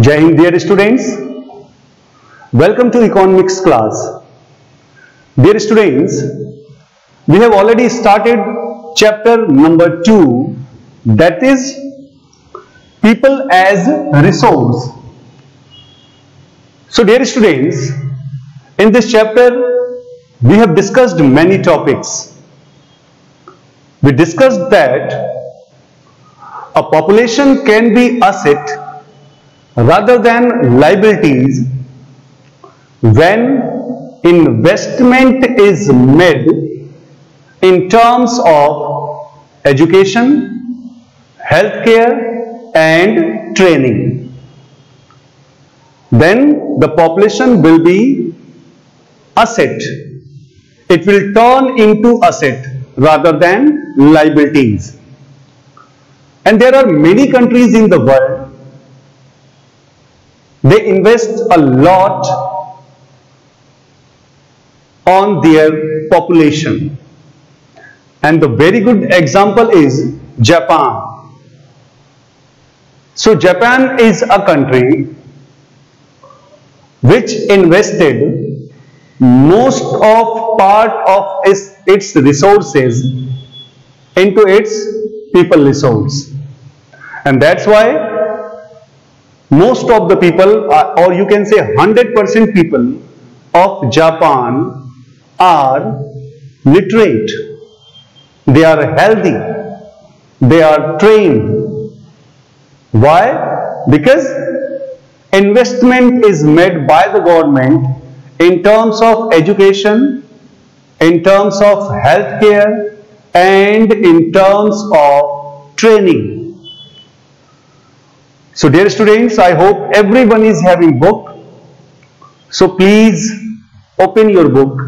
Jai Hind, dear students. Welcome to economics class. Dear students, we have already started chapter number 2, that is people as resource. So dear students, in this chapter we have discussed many topics. We discussed that a population can be asset rather than liabilities when investment is made in terms of education, healthcare and training. Then the population will be asset. It will turn into asset rather than liabilities. And there are many countries in the world, they invest a lot on their population. And the very good example is Japan. So Japan is a country which invested most of part of its resources into its people resource, and that's why most of the people, or you can say 100% people of Japan are literate, they are healthy, they are trained. Why? Because investment is made by the government in terms of education, in terms of healthcare and in terms of training. So dear students, I hope everyone is having book. So please open your book,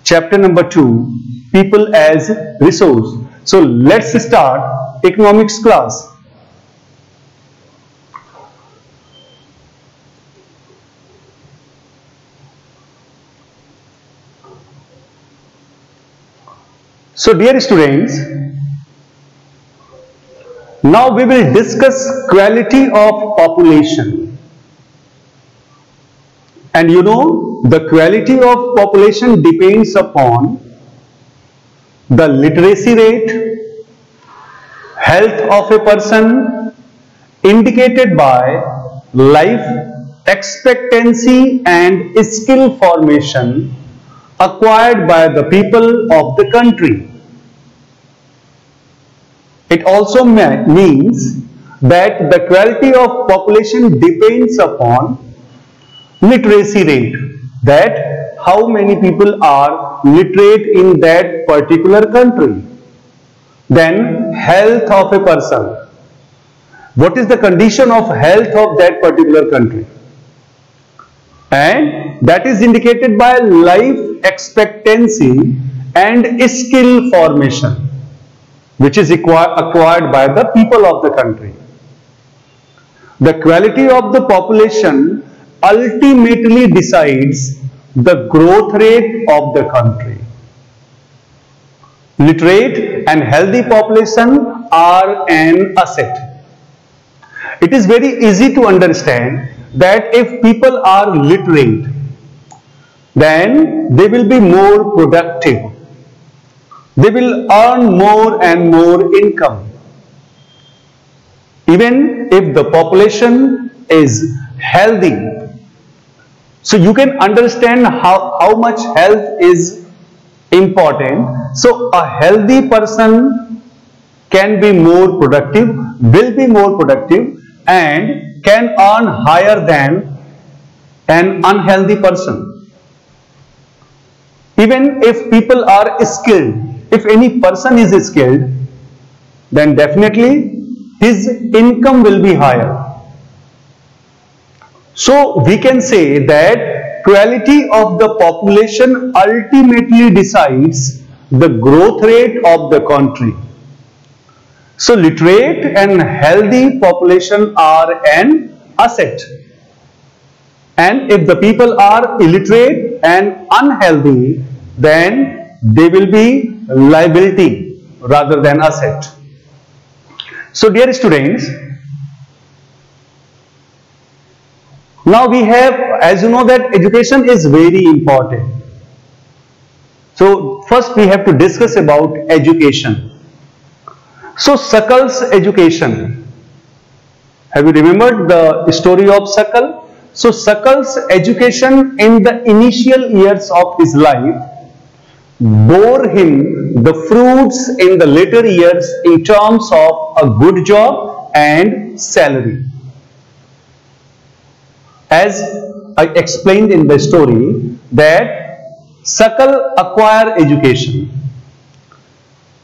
chapter number 2, people as resource. So let's start economics class. So dear students, now we will discuss quality of population. And you know, the quality of population depends upon the literacy rate, health of a person indicated by life expectancy and skill formation acquired by the people of the country. It also means that the quality of population depends upon literacy rate, that how many people are literate in that particular country. Then health of a person. What is the condition of health of that particular country? And that is indicated by life expectancy and skill formation, which is acquired by the people of the country. The quality of the population ultimately decides the growth rate of the country. Literate and healthy population are an asset. It is very easy to understand that if people are literate, then they will be more productive. They will earn more and more income. Even if the population is healthy. So you can understand how much health is important. So a healthy person can be more productive, will be more productive and can earn higher than an unhealthy person. Even if people are skilled, if any person is skilled, then definitely his income will be higher. So we can say that quality of the population ultimately decides the growth rate of the country. So literate and healthy population are an asset. And if the people are illiterate and unhealthy, then they will be liability rather than asset. So dear students, Now we have, as you know, that education is very important. So first we have to discuss about education. So Sakal's education. Have you remembered the story of Sakal? So Sakal's education in the initial years of his life bore him the fruits in the later years in terms of a good job and salary. As I explained in the story that Sakal acquired education,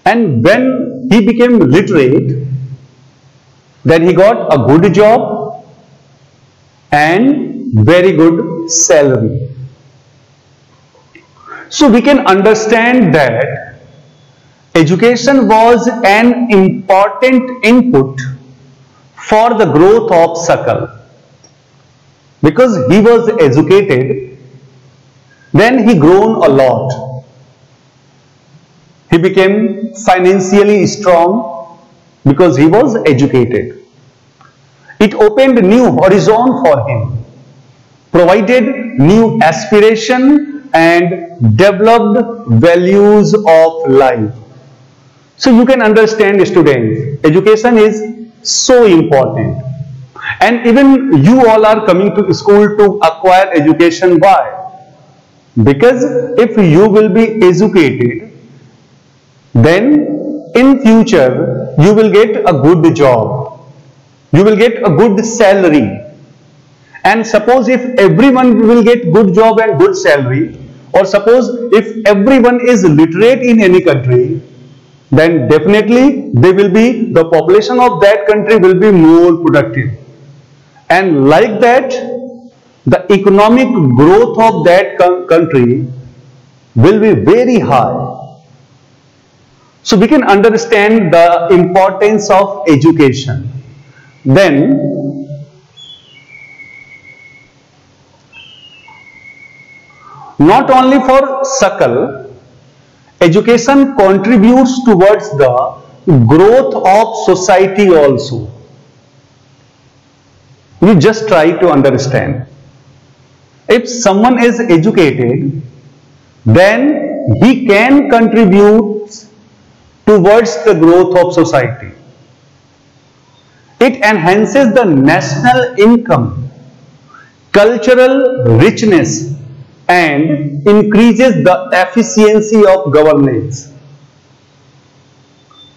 and when he became literate, then he got a good job and very good salary. So we can understand that education was an important input for the growth of Sakal. Because he was educated, then he grown a lot. He became financially strong because he was educated. It opened new horizon for him, provided new aspiration and developed values of life. So you can understand, students, education is so important. And even you all are coming to school to acquire education. Why? Because if you will be educated, then in future you will get a good job, you will get a good salary. And suppose if everyone will get good job and good salary, or suppose if everyone is literate in any country, then definitely the population of that country will be more productive. And like that, the economic growth of that country will be very high. So we can understand the importance of education. Then, not only for Sakal, education contributes towards the growth of society also. You just try to understand. If someone is educated, then he can contribute towards the growth of society. It enhances the national income, cultural richness, and increases the efficiency of governance.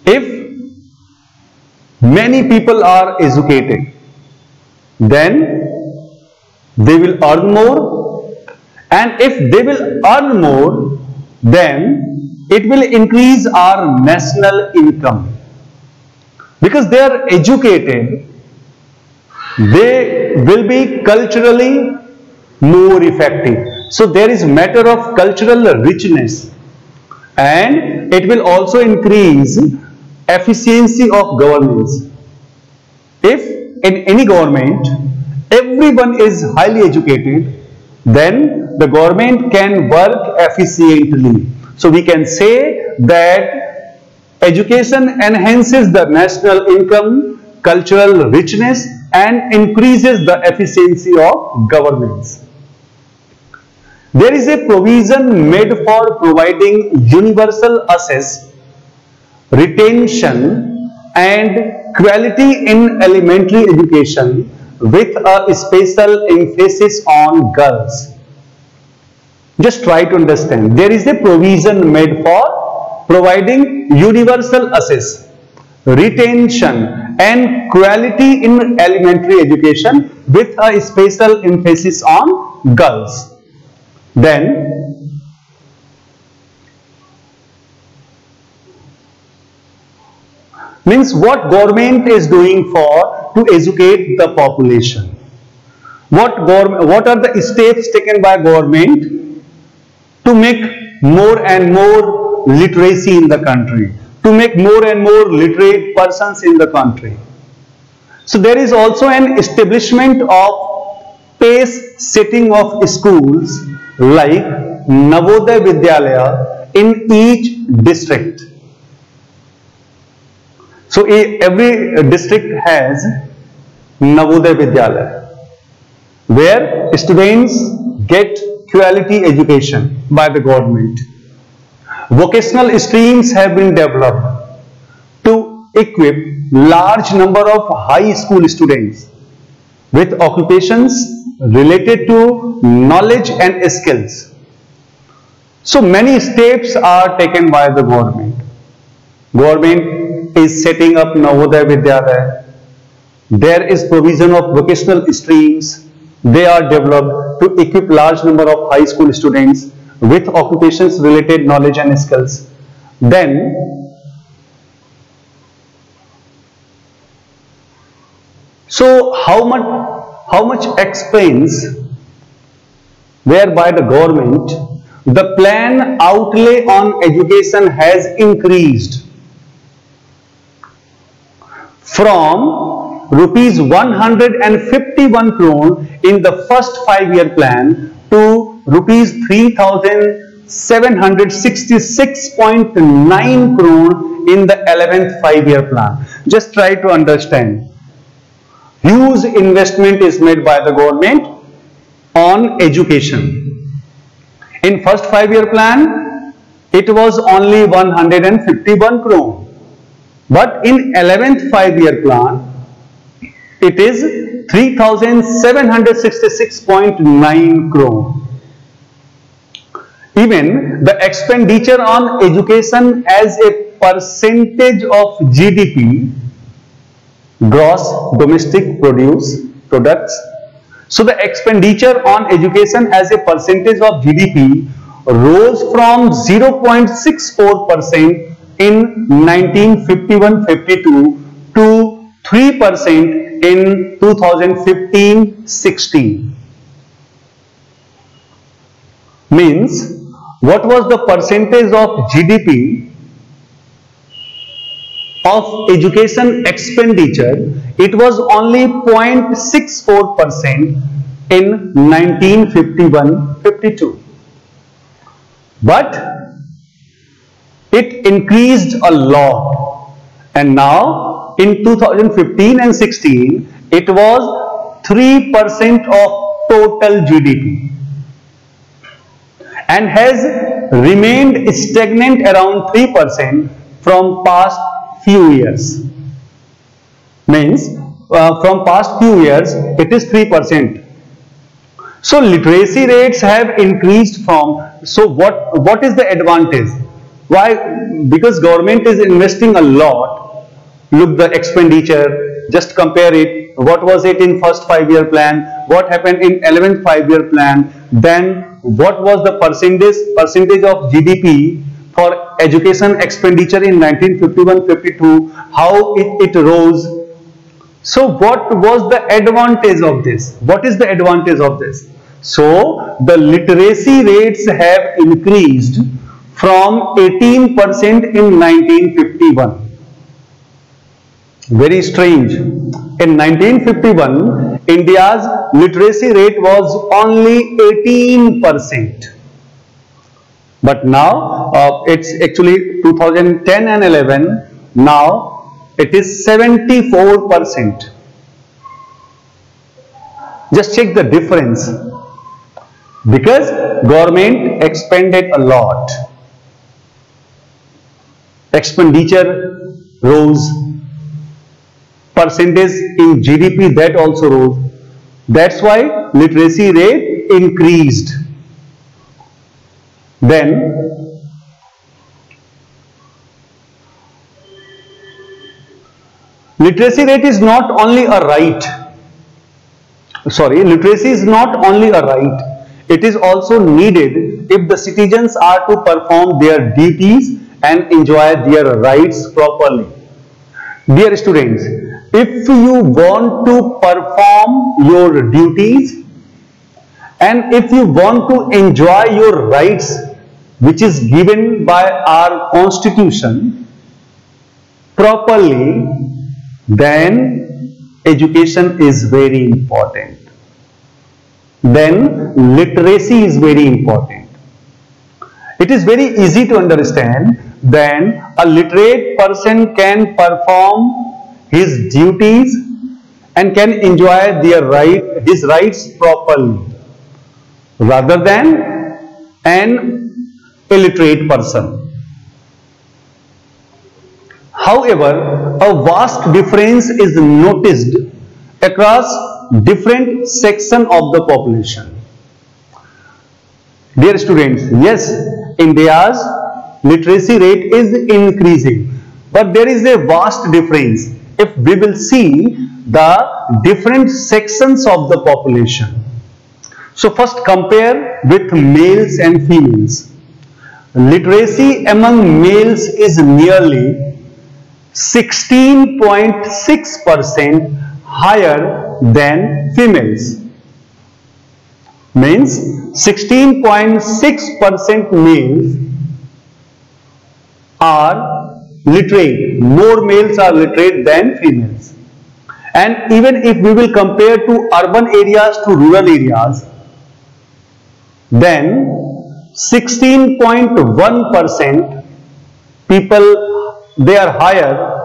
If many people are educated, then they will earn more, and if they will earn more, then it will increase our national income. Because they are educated, they will be culturally more effective. So there is matter of cultural richness, and it will also increase efficiency of governance. If in any government everyone is highly educated, then the government can work efficiently. So we can say that education enhances the national income, cultural richness, and increases the efficiency of governance. There is a provision made for providing universal access, retention, and quality in elementary education with a special emphasis on girls. Just try to understand. There is a provision made for providing universal access, retention, and quality in elementary education with a special emphasis on girls. Then means what government is doing for to educate the population. What are the steps taken by government to make more and more literacy in the country, to make more and more literate persons in the country. So there is also an establishment of pace setting of schools like Navodaya Vidyalaya in each district. So every district has Navodaya Vidyalaya. where students get quality education by the government. Vocational streams have been developed to equip large number of high school students with occupations related to knowledge and skills. So many steps are taken by the government. Government is setting up Navodaya Vidyalaya. There is provision of vocational streams. They are developed to equip large number of high school students with occupations related knowledge and skills. Then so how much expense whereby the government, the plan outlay on education has increased from rupees 151 crore in the first 5-year plan to rupees 3,766.9 crore in the 11th 5-year plan. Just try to understand. Huge investment is made by the government on education. In first 5-year plan, it was only 151 crore. But in 11th 5-year plan, it is 3,766.9 crore. Even the expenditure on education as a percentage of GDP, gross domestic products. So the expenditure on education as a percentage of GDP rose from 0.64% in 1951-52 to 3% in 2015-16. Means, what was the percentage of GDP of education expenditure? It was only 0.64% in 1951-52. But it increased a lot, and now in 2015 and 16 it was 3% of total GDP and has remained stagnant around 3% from past few years. Means from past few years it is 3%. So literacy rates have increased from, so what is the advantage? Why? Because government is investing a lot. Look the expenditure, just compare it. What was it in first 5-year plan? What happened in 11th 5-year plan? Then what was the percentage of GDP for education expenditure in 1951-52? How it rose? So what was the advantage of this? What is the advantage of this? So the literacy rates have increased from 18% in 1951. Very strange. In 1951, India's literacy rate was only 18%. But now it's actually 2010 and 11. Now it is 74%. Just check the difference. Because government expended a lot. Expenditure rose. Percentage in GDP, that also rose. That's why literacy rate increased. Then literacy rate is not only a right. Literacy is not only a right. It is also needed if the citizens are to perform their duties and enjoy their rights properly. Dear students, if you want to perform your duties and if you want to enjoy your rights which is given by our constitution properly, then education is very important. Then literacy is very important. It is very easy to understand. Then a literate person can perform his duties and can enjoy his rights properly, rather than an illiterate person. However, a vast difference is noticed across different sections of the population. Dear students, yes, India's literacy rate is increasing, but there is a vast difference if we will see the different sections of the population. So first compare with males and females. Literacy among males is nearly 16.6% higher than females. Means 16.6% males are literate. More males are literate than females. And even if we will compare to urban areas to rural areas, then 16.1% people, they are higher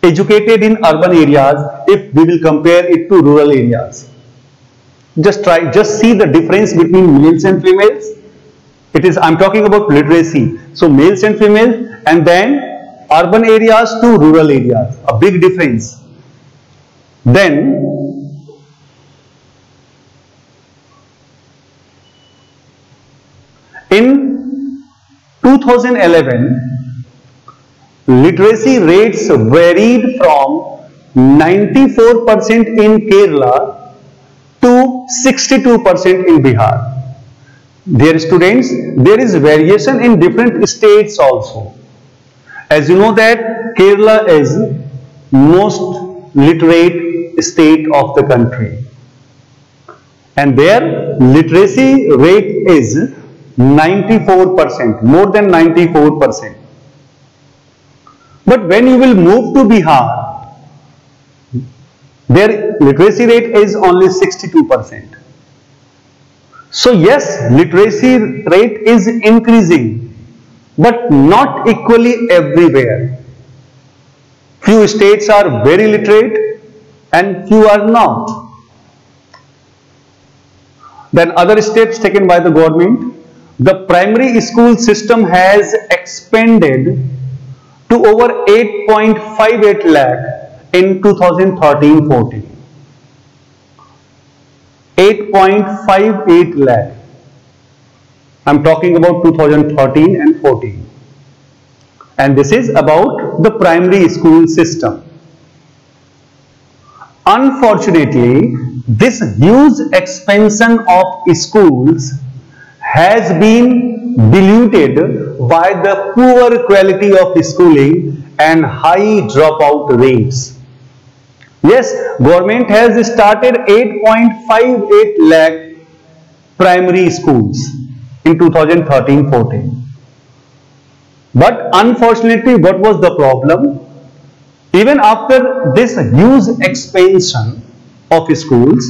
educated in urban areas if we will compare it to rural areas. Just see the difference between males and females. I'm talking about literacy. So males and females, and then urban areas to rural areas, a big difference. Then in 2011, literacy rates varied from 94% in Kerala to 62% in Bihar. Dear students, there is variation in different states also. As you know that Kerala is most literate state of the country, and their literacy rate is 94%, more than 94%. But when you will move to Bihar, their literacy rate is only 62%. So yes, literacy rate is increasing, but not equally everywhere. Few states are very literate and few are not. Then other steps taken by the government. The primary school system has expanded to over 8.58 lakh in 2013-14. 8.58 lakh. I'm talking about 2013 and 14. And this is about the primary school system. Unfortunately, this huge expansion of schools has been diluted by the poor quality of schooling and high dropout rates. Yes, government has started 8.58 lakh primary schools in 2013-14. But unfortunately, what was the problem? Even after this huge expansion of schools,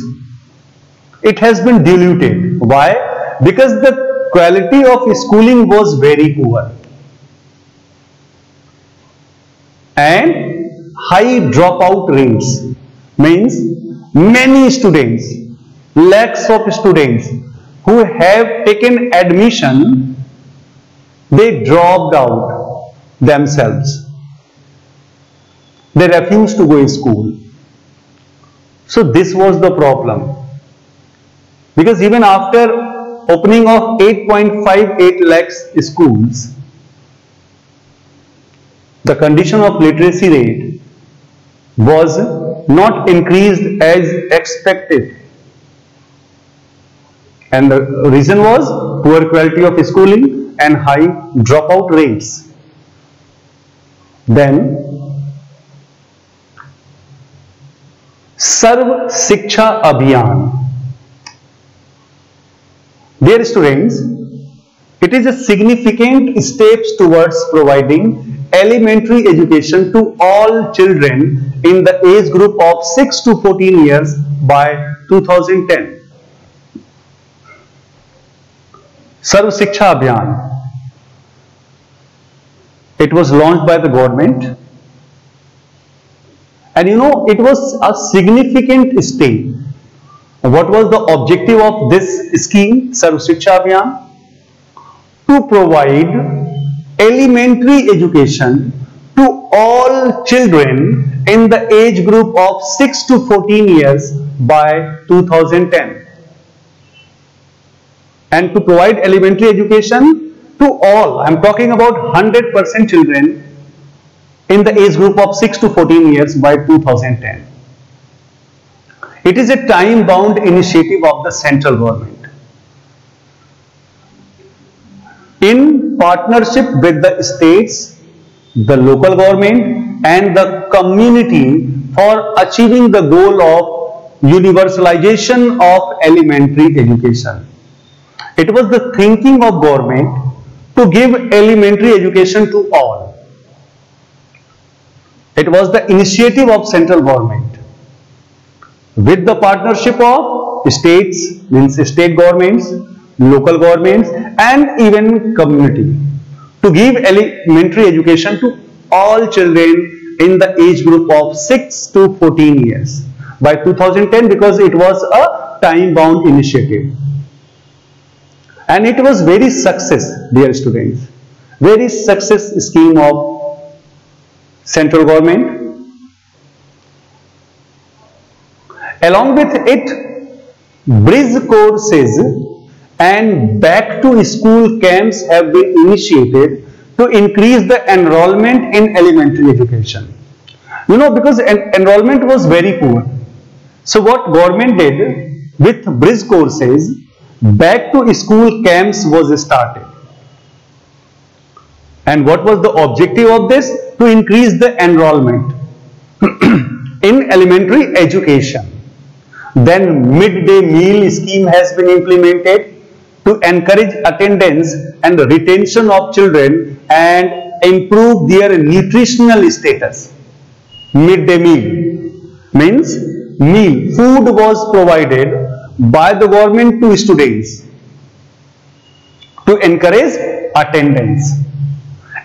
it has been diluted. Why? Because the quality of schooling was very poor and high dropout rates, means many students, lakhs of students who have taken admission, they dropped out themselves. They refused to go to school. So this was the problem, because even after opening of 8.58 lakhs schools, the condition of literacy rate was not increased as expected, and the reason was poor quality of schooling and high dropout rates. Then Sarv Shiksha Abhiyan. Dear students, it is a significant step towards providing elementary education to all children in the age group of 6 to 14 years by 2010. Sarv Shiksha Abhiyan. It was launched by the government, And you know, it was a significant step. What was the objective of this scheme, Sarv Shiksha Abhiyan? To provide elementary education to all children in the age group of 6 to 14 years by 2010. And to provide elementary education to all, I am talking about 100% children in the age group of 6 to 14 years by 2010. It is a time-bound initiative of the central government in partnership with the states, the local government and the community for achieving the goal of universalization of elementary education. It was the thinking of government to give elementary education to all. It was the initiative of central government with the partnership of states, means state governments, local governments and even community to give elementary education to all children in the age group of 6 to 14 years by 2010, because it was a time-bound initiative. And it was very success, dear students, very success scheme of central government. Along with it, bridge courses and back to school camps have been initiated to increase the enrollment in elementary education. You know, because enrollment was very poor. So what government did with bridge courses, back to school camps was started. And what was the objective of this? To increase the enrollment in elementary education. Then midday meal scheme has been implemented to encourage attendance and retention of children and improve their nutritional status. Midday meal means meal, food was provided by the government to students to encourage attendance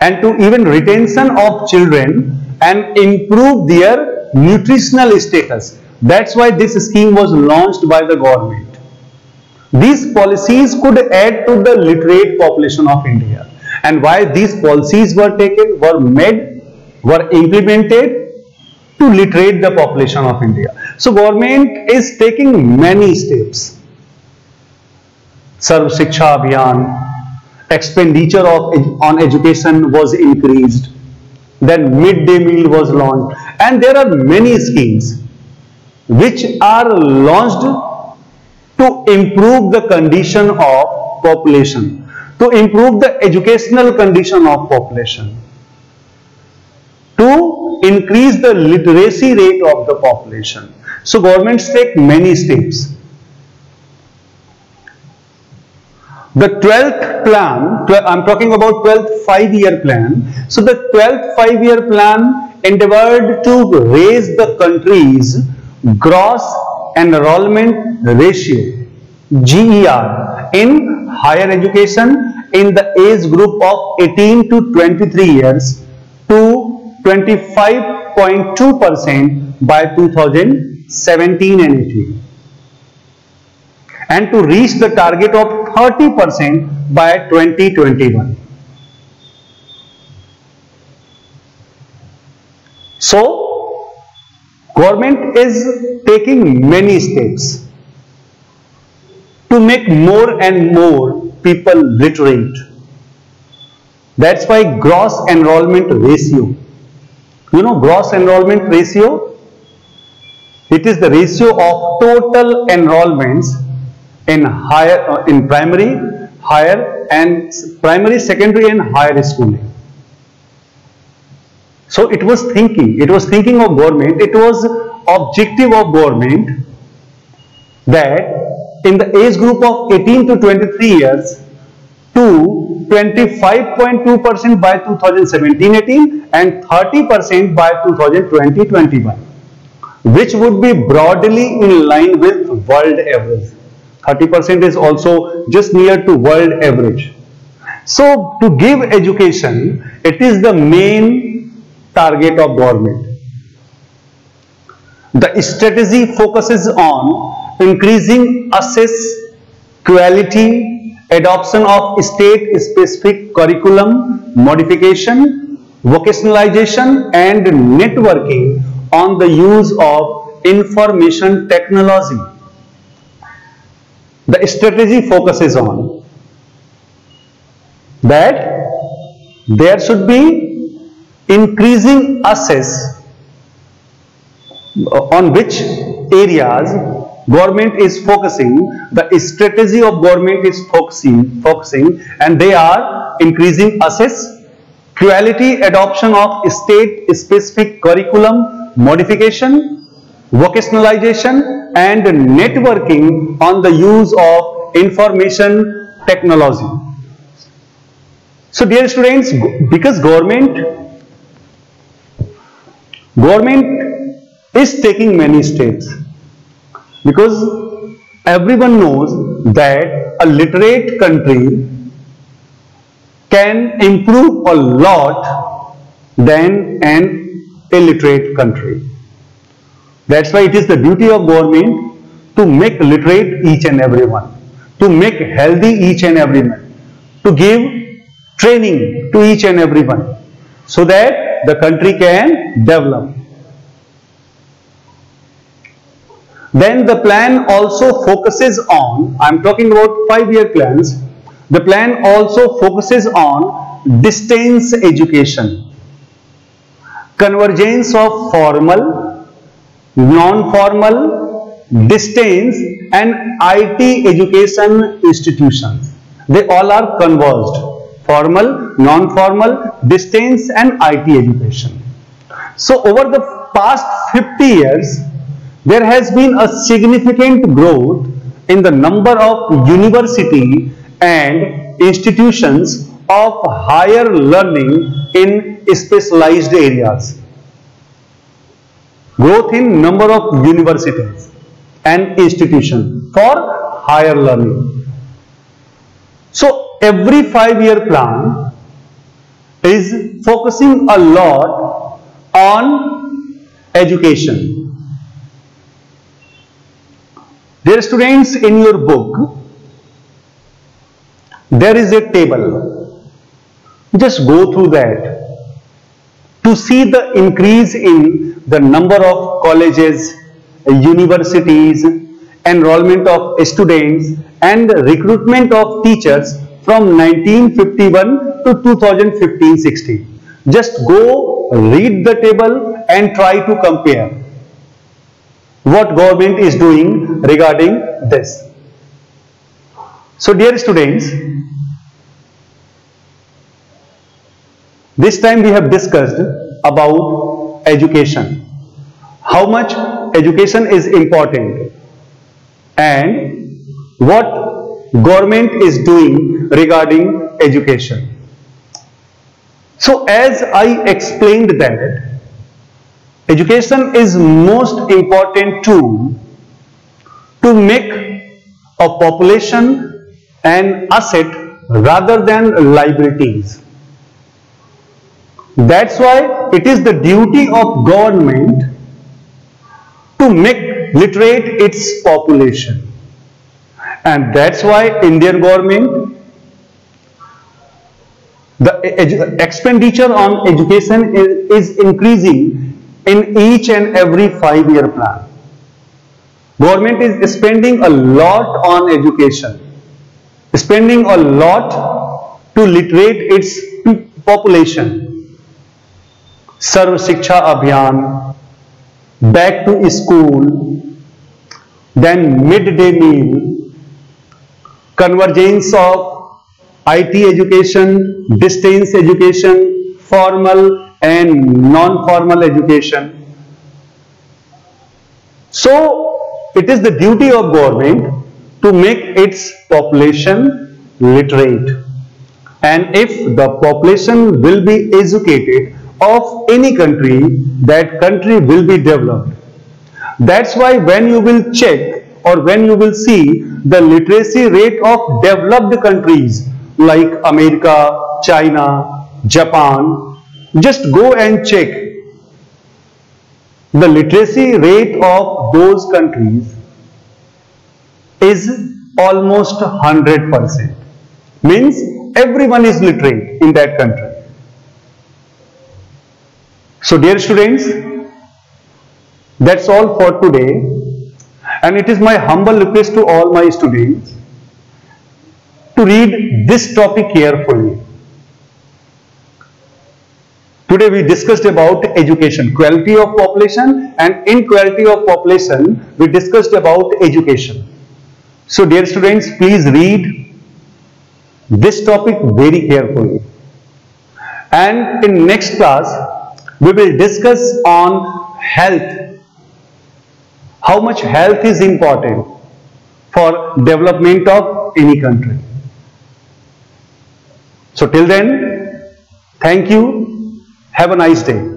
and to even retention of children and improve their nutritional status. That's why this scheme was launched by the government. These policies could add to the literate population of India. And why these policies were taken, were implemented to literate the population of India. So government is taking many steps. Sarv Shiksha Abhiyan, expenditure on education was increased. Then midday meal was launched. And there are many schemes which are launched to improve the condition of population, to improve the educational condition of population, to increase the literacy rate of the population. So governments take many steps. The 12th plan, I'm talking about 12th 5-year plan. So the 12th 5-year plan endeavored to raise the country's gross enrollment ratio, GER, in higher education in the age group of 18 to 23 years to 25.2% by 2017 and 18, and to reach the target of 30% by 2021. So government is taking many steps to make more and more people literate. That's why gross enrollment ratio. You know, gross enrollment ratio, it is the ratio of total enrollments in primary, secondary and higher schooling. So it was thinking of government, it was objective of government that in the age group of 18 to 23 years to 25.2% by 2017-18 and 30% by 2020-21, which would be broadly in line with world average. 30% is also just near to world average. So to give education, it is the main target of government. The strategy focuses on increasing access, quality, adoption of state-specific curriculum, modification, vocationalization, and networking on the use of information technology. The strategy focuses on that there should be increasing access, on which areas government is focusing, the strategy of government is focusing, and they are increasing access, quality adoption of state specific curriculum, modification, vocationalization, and networking on the use of information technology. So dear students, because government is taking many steps, because everyone knows that a literate country can improve a lot than an illiterate country. That's why it is the duty of government to make literate each and everyone, to make healthy each and everyone, to give training to each and everyone, so that the country can develop. Then the plan also focuses on, I am talking about 5-year plans, the plan also focuses on distance education, convergence of formal, non-formal, distance and IT education institutions. They all are converged, formal, non-formal, distance and IT education. So over the past 50 years, there has been a significant growth in the number of university and institutions of higher learning in specialized areas. Growth in number of universities and institutions for higher learning. So every 5-year plan is focusing a lot on education. Dear students, in your book, there is a table. Just go through that to see the increase in the number of colleges, universities, enrollment of students and recruitment of teachers from 1951 to 2015-16. Just go read the table and try to compare what government is doing regarding this. So dear students, this time we have discussed about education, how much education is important and what government is doing regarding education. So as I explained that education is most important tool to make a population an asset rather than liabilities. That's why it is the duty of government to make literate its population. And that's why Indian government, the expenditure on education is increasing in each and every 5-year plan. Government is spending a lot on education, spending a lot to literate its population. Sarv Shiksha Abhiyan, back to school, then midday meal, convergence of IT education, distance education, formal and non-formal education. So it is the duty of government to make its population literate, and if the population will be educated of any country, that country will be developed. That's why when you will check or when you will see the literacy rate of developed countries like America, China, Japan, just go and check. the literacy rate of those countries is almost 100%. Means everyone is literate in that country. So dear students, that's all for today, and it is my humble request to all my students to read this topic carefully. Today we discussed about education, quality of population, and inequality of population we discussed about education. So dear students, please read this topic very carefully. And in next class, we will discuss on health. How much health is important for development of any country. So till then, thank you. Have a nice day.